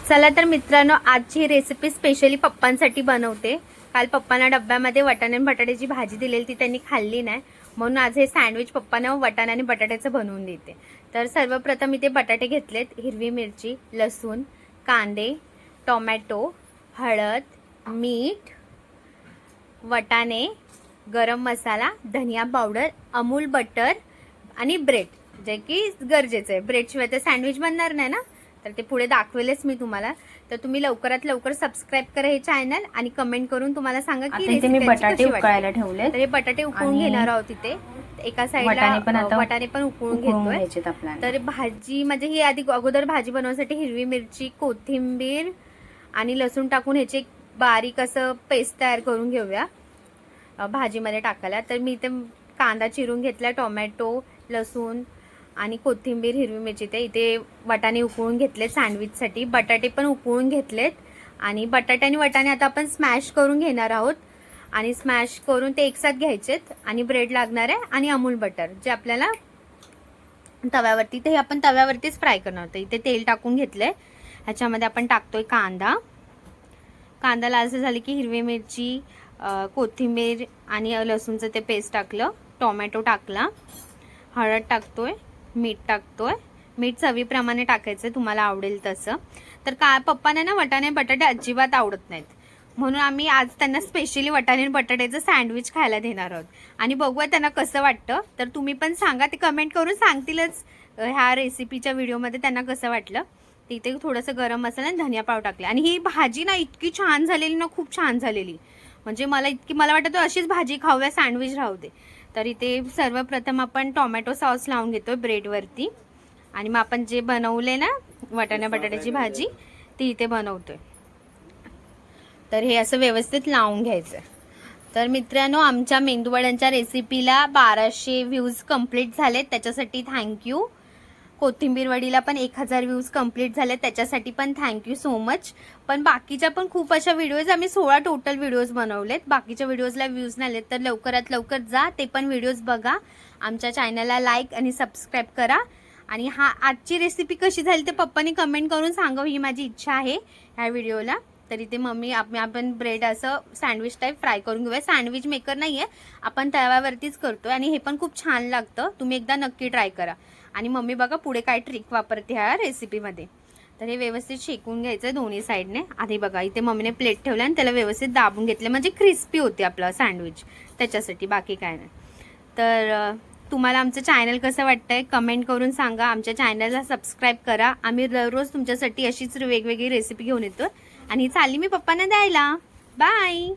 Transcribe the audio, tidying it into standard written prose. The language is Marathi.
चला तर मित्रांनो, आजची रेसिपी स्पेशली पप्पांसाठी बनवते। काल पप्पांना डब्यामध्ये वाटाणे आणि बटाट्याची भाजी दिलेली, ती त्यांनी खाल्ली नाही, म्हणून आज हे सँडविच पप्पांना वाटाणे आणि बटाट्याचं बनवून देते। तर सर्वप्रथम इथे बटाटे घेतलेत, हिरवी मिरची, लसूण, कांदे, टोमॅटो, हळद, मीठ, वाटाणे, गरम मसाला, धनिया पावडर, अमूल बटर आणि ब्रेड, जे की गरजेचं आहे। ब्रेडशिवाय तर सँडविच बनणार नाही ना, तर ते पुढे दाखवेलच मी तुम्हाला। तर तुम्ही लवकरात लवकर सबस्क्राइब करा हे चॅनल आणि कमेंट करून तुम्हाला सांगा की रेसिपी बटाटे उकळायला ठेवले। तर हे बटाटे उकळून घेणार आहोत इथे। एका साइडला वाटाणे पण उकळून घेतोय। तर भाजी म्हणजे ही आधी अगोदर भाजी बनवण्यासाठी हिरवी मिरची, कोथिंबीर आणि लसूण टाकून ह्याची बारीक असं पेस्ट तयार करून घेऊया भाजीमध्ये टाकायला। तर मी इथे कांदा चिरून घेतला, टोमॅटो, लसूण आणि कोथिंबीर, हिरवी मिरची, ते इथे वाटाणे उकळून घेतले सँडविचसाठी। बटाटे पण उकळून घेतलेत आणि बटाटे आणि वाटाणे आता आपण स्मॅश करून घेणार आहोत आणि स्मॅश करून ते एकसाथ घ्यायचेत। आणि ब्रेड लागणार आहे आणि अमूल बटर जे आपल्याला तव्यावरती, ते आपण तव्यावरतीच फ्राय करणार आहोत। इथे तेल टाकून घेतलंय, ह्याच्यामध्ये आपण टाकतोय कांदा। कांदा लालसर झाली की हिरवी मिरची, कोथिंबीर आणि लसूणचं ते पेस्ट टाकलं, टोमॅटो टाकला, हळद टाकतोय, मीठ टाकतोय। मीठ चवीप्रमाणे टाकायचं, तुम्हाला आवडेल तसं। तर पप्पांना ना वाटाणे बटाटे अजिबात आवडत नाहीत, म्हणून आम्ही आज त्यांना स्पेशली वाटाणे बटाट्याचं सँडविच खायला देणार आहोत आणि बघूया त्यांना कसं वाटतं। तर तुम्ही पण सांगा, ते कमेंट करून सांगतीलच ह्या रेसिपीच्या व्हिडिओमध्ये त्यांना कसं वाटलं। तिथे थोडंसं गरम मसाला आणि धनिया पावडर टाकले आणि ही भाजी ना इतकी छान झालेली ना, खूप छान झालेली, म्हणजे मला वाटतं अशीच भाजी खाऊया, सँडविच राहू दे। तर इथे सर्वप्रथम आपण टोमॅटो सॉस लावून घेतोय ब्रेडवरती आणि मग आपण जे बनवले ना वाटाणा बटाट्याची भाजी, ती इथे बनवतोय। तर हे असं व्यवस्थित लावून घ्यायचं। तर मित्रांनो, आमच्या मेंदूवड्यांच्या रेसिपीला 1200 व्ह्यूज कंप्लीट झालेत, त्याच्यासाठी थँक्यू। कोथिंबीर वडीला पण 1000 व्ह्यूज कंप्लीट झाले, त्याच्यासाठी पण थँक्यू सो मच। पण बाकीच्या पण खूप अशा व्हिडिओज, आम्ही 16 टोटल व्हिडिओज बनवलेत। बाकीच्या व्हिडिओजला व्ह्यूज नाही आलेत, तर लवकरात लवकर जा, ते पण व्हिडिओज बघा। आमच्या चॅनलला लाईक आणि सबस्क्राईब करा। आणि आजची रेसिपी कशी झाली ते पप्पांनी कमेंट करून सांगावं, ही माझी इच्छा आहे ह्या व्हिडिओला। तर इथे मम्मी आपण ब्रेड असं सँडविच टाईप फ्राय करून घेऊया। सँडविच मेकर नाहीये, आपण तव्यावरतीच करतोय आणि हे पण खूप छान लागतं, तुम्ही एकदा नक्की ट्राय करा। आणि मम्मी बघा पुढे काय ट्रिक वापरते ह्या रेसिपीमध्ये। तर हे व्यवस्थित शेकून घ्यायचं दोन्ही साईडने। आधी बघा इथे मम्मीने प्लेट ठेवला आणि त्याला व्यवस्थित दाबून घेतलं, म्हणजे क्रिस्पी होते आपलं सँडविच, त्याच्यासाठी, बाकी काय नाही। तर तुम्हाला आमचं चॅनल कसं वाटतंय कमेंट करून सांगा। आमच्या चॅनलला सबस्क्राईब करा, आम्ही दररोज तुमच्यासाठी अशीच वेगवेगळी रेसिपी घेऊन येतो। आणि चालली मी पप्पांना द्यायला, बाय।